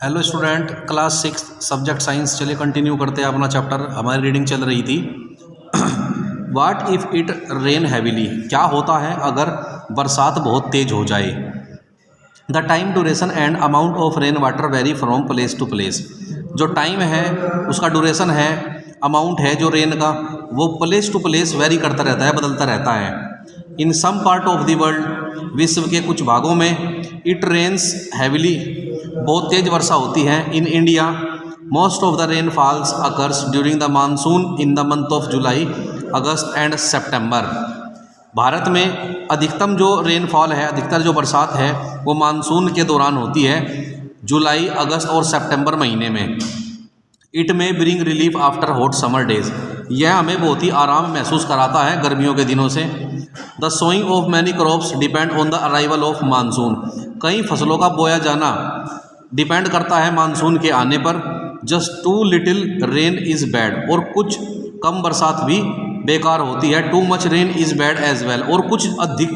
Hello student, class 6 subject science. चलिए continue करते हैं अपना चैप्टर। हमारी रीडिंग चल रही थी what if it rain heavily. क्या होता है अगर बरसात बहुत तेज हो जाए। The time duration and amount of rain water vary from place to place. जो टाइम है उसका ड्यूरेशन है, अमाउंट है जो रेन का, वो प्लेस टू प्लेस वेरी करता रहता है, बदलता रहता है। In some part of the world, विश्व के कुछ भागों में, इट रेन्स हैविली, बहुत तेज वर्षा होती है। In India most of the rain falls occurs during the monsoon in the month of July, August and September. भारत में अधिकतम जो रेनफॉल है, अधिकतर जो बरसात है, वो मानसून के दौरान होती है, जुलाई, अगस्त और सितंबर महीने में। इट में bring relief after hot summer days. यह हमें बहुत ही आराम महसूस कराता है गर्मियों के दिनों से। The sowing of many crops depend on the arrival of monsoon. कई फसलों का बोया जाना डिपेंड करता है मानसून के आने पर। Just too little rain is bad, और कुछ कम बरसात भी बेकार होती है। Too much rain is bad as well, और कुछ अधिक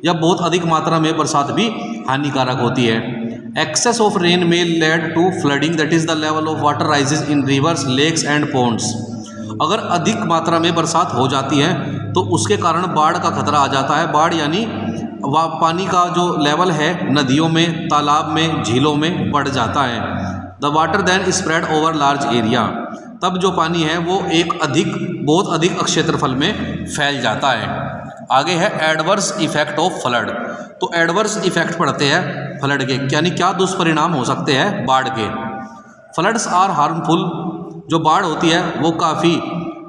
या बहुत अधिक मात्रा में बरसात भी हानिकारक होती है। Excess of rain may lead to flooding, that is the level of water rises in rivers, lakes and ponds. अगर अधिक मात्रा में बरसात हो जाती है तो उसके कारण बाढ़ का खतरा आ जाता है। बाढ़ यानी पानी का जो लेवल है नदियों में, तालाब में, झीलों में बढ़ जाता है। The water then spread over large area. तब जो पानी है वो बहुत अधिक क्षेत्रफल में फैल जाता है। आगे है एडवर्स इफेक्ट ऑफ फ्लड। तो एडवर्स इफेक्ट पड़ते हैं फ्लड के, यानी क्या दुष्परिणाम हो सकते हैं बाढ़ के। Floods are harmful. जो बाढ़ होती है वो काफ़ी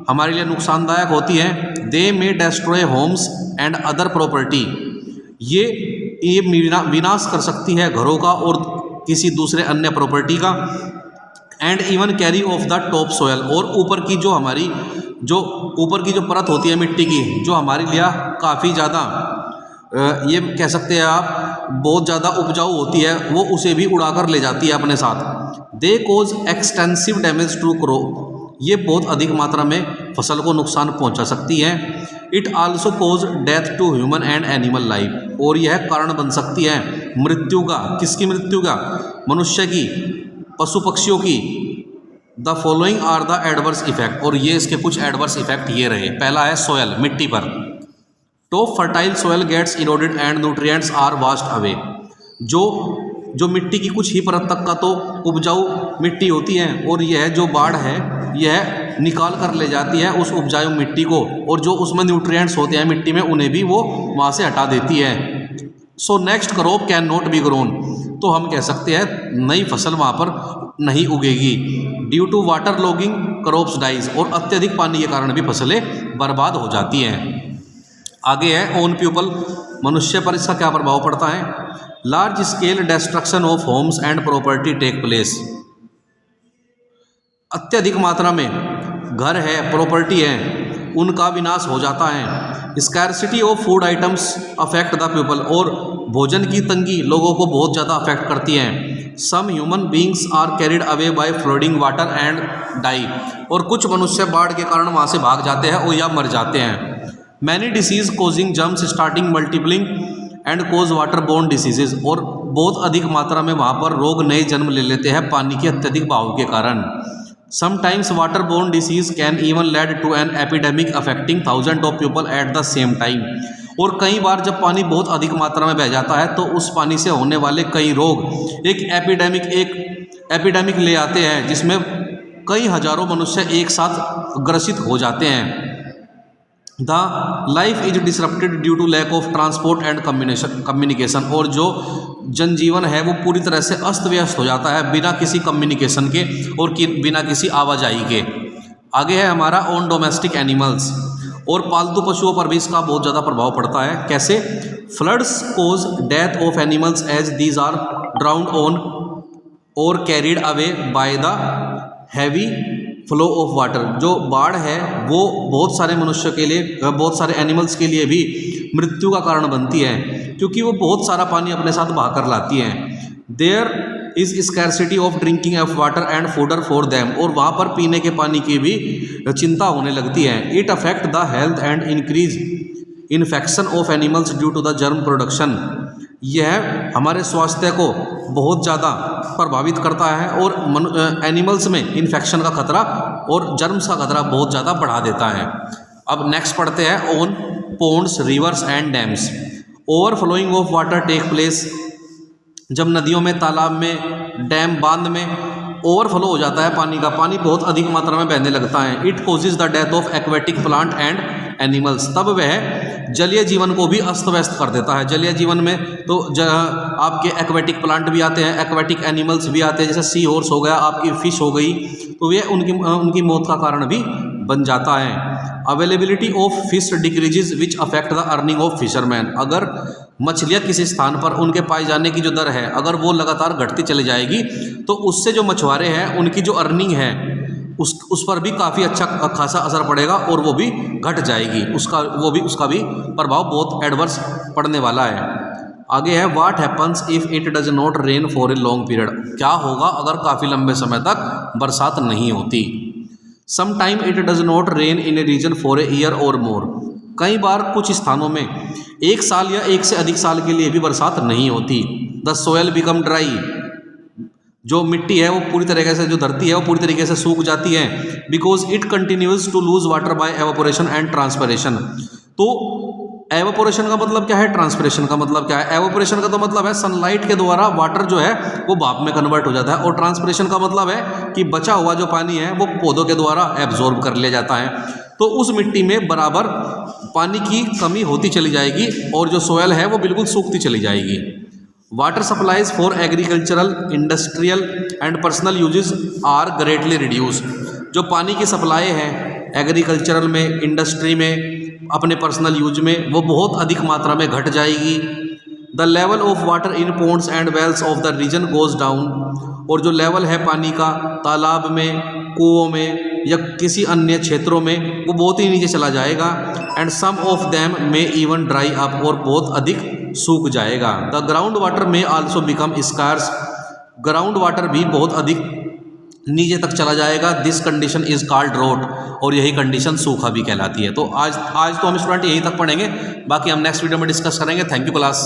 हमारे लिए नुकसानदायक होती है। दे में destroy homes and other property. ये विनाश कर सकती है घरों का और किसी दूसरे अन्य प्रॉपर्टी का। And even carry off the top soil, और ऊपर की जो परत होती है मिट्टी की, जो हमारे लिए काफ़ी ज़्यादा ये कह सकते हैं आप बहुत ज़्यादा उपजाऊ होती है, वो उसे भी उड़ाकर ले जाती है अपने साथ। दे कोज एक्सटेंसिव डैमेज टू क्रॉप। ये बहुत अधिक मात्रा में फसल को नुकसान पहुंचा सकती है। It also cause death to human and animal life, और यह कारण बन सकती है मृत्यु का। किसकी मृत्यु का? मनुष्य की, पशु पक्षियों की। The following are the adverse effect, और ये इसके कुछ एडवर्स इफेक्ट ये रहे। पहला है सोयल, मिट्टी पर। Top fertile soil gets eroded and nutrients are washed away. जो मिट्टी की कुछ ही परत तक का तो उपजाऊ मिट्टी होती है, और यह जो बाढ़ है यह निकाल कर ले जाती है उस उपजाऊ मिट्टी को, और जो उसमें न्यूट्रिएंट्स होते हैं मिट्टी में उन्हें भी वो वहाँ से हटा देती है। So next crop can not be grown. तो हम कह सकते हैं नई फसल वहाँ पर नहीं उगेगी। Due to water logging crops dies, और अत्यधिक पानी के कारण भी फसलें बर्बाद हो जाती हैं। आगे है ऑन पीपल, मनुष्य पर इसका क्या प्रभाव पड़ता है। Large scale destruction of homes and property take place. अत्यधिक मात्रा में घर है, प्रॉपर्टी है, उनका विनाश हो जाता है। Scarcity of food items affect the people, और भोजन की तंगी लोगों को बहुत ज़्यादा अफेक्ट करती है। Some human beings are carried away by flooding water and die, और कुछ मनुष्य बाढ़ के कारण वहाँ से भाग जाते हैं और या मर जाते हैं। Many disease causing germs starting multiplying and cause water borne diseases, और बहुत अधिक मात्रा में वहाँ पर रोग नए जन्म ले लेते हैं पानी के अत्यधिक बहाव के कारण। Sometimes water borne disease can even lead to an epidemic affecting thousand of people at the same time. और कई बार जब पानी बहुत अधिक मात्रा में बह जाता है तो उस पानी से होने वाले कई रोग एक एपिडेमिक ले आते हैं, जिसमें कई हजारों मनुष्य एक साथ ग्रसित हो जाते हैं। The life is disrupted due to lack of transport and communication, और जो जनजीवन है वो पूरी तरह से अस्त व्यस्त हो जाता है बिना किसी कम्युनिकेशन के और बिना किसी आवाजाही के। आगे है हमारा ऑन डोमेस्टिक एनिमल्स, और पालतू पशुओं पर भी इसका बहुत ज़्यादा प्रभाव पड़ता है। कैसे? Floods cause death of animals as these are drowned on और carried away by the heavy flow of water. जो बाढ़ है वो बहुत सारे मनुष्य के लिए, बहुत सारे एनिमल्स के लिए भी मृत्यु का कारण बनती है, क्योंकि वो बहुत सारा पानी अपने साथ बहाकर लाती हैं। There is scarcity of drinking of water and fodder for them, और वहाँ पर पीने के पानी की भी चिंता होने लगती है। It affect the health and increase infection of animals due to the germ production. यह हमारे स्वास्थ्य को बहुत ज़्यादा प्रभावित करता है और एनिमल्स में इन्फेक्शन का खतरा और जर्म्स का खतरा बहुत ज़्यादा बढ़ा देता है। अब नेक्स्ट पढ़ते हैं on ponds, rivers and dams. Overflowing of water take place, जब नदियों में, तालाब में, डैम, बांध में ओवरफ्लो हो जाता है पानी का, पानी बहुत अधिक मात्रा में बहने लगता है, it causes the death of aquatic plant and animals, तब वह जलीय जीवन को भी अस्त व्यस्त कर देता है। जलीय जीवन में तो आपके एक्वेटिक प्लांट भी आते हैं, एक्वेटिक एनिमल्स भी आते हैं, जैसे सी हॉर्स हो गया, आपकी फिश हो गई, तो ये उनकी मौत का कारण भी बन जाता है। Availability of fish decreases which affect the earning of fisherman, अगर मछलियाँ किसी स्थान पर उनके पाए जाने की जो दर है अगर वो लगातार घटती चली जाएगी तो उससे जो मछुआरे हैं उनकी जो अर्निंग है उस पर भी काफ़ी अच्छा खासा असर पड़ेगा और वो भी घट जाएगी, उसका भी प्रभाव बहुत एडवर्स पड़ने वाला है। आगे है what happens if it does not rain for a long period, क्या होगा अगर काफ़ी लंबे समय तक बरसात नहीं होती। Sometime it does not rain in a region for a year or more, कई बार कुछ स्थानों में एक साल या एक से अधिक साल के लिए भी बरसात नहीं होती। द सोयल बिकम ड्राई, जो मिट्टी है वो पूरी तरीके से, जो धरती है वो पूरी तरीके से सूख जाती है, because it continues to lose water by evaporation and transpiration. तो एवापोरेशन का मतलब क्या है, ट्रांसपिरेशन का मतलब क्या है। एवापोरेशन का तो मतलब है सनलाइट के द्वारा वाटर जो है वो भाप में कन्वर्ट हो जाता है, और ट्रांसपिरेशन का मतलब है कि बचा हुआ जो पानी है वो पौधों के द्वारा एब्जॉर्ब कर लिया जाता है। तो उस मिट्टी में बराबर पानी की कमी होती चली जाएगी और जो सोयल है वो बिल्कुल सूखती चली जाएगी। Water supplies for agricultural, industrial and personal uses are greatly reduce, जो पानी की सप्लाई है एग्रीकल्चरल में, इंडस्ट्री में, अपने पर्सनल यूज में, वो बहुत अधिक मात्रा में घट जाएगी। The level of water in ponds and wells of the region goes down, और जो लेवल है पानी का तालाब में, कुओं में या किसी अन्य क्षेत्रों में वो बहुत ही नीचे चला जाएगा। And some of them may even dry up, और बहुत अधिक सूख जाएगा। The ground water may also become scarce, ground water भी बहुत अधिक नीचे तक चला जाएगा। This condition is called drought, और यही कंडीशन सूखा भी कहलाती है। तो आज तो हम स्टूडेंट यहीं तक पढ़ेंगे, बाकी हम नेक्स्ट वीडियो में डिस्कस करेंगे। Thank you class.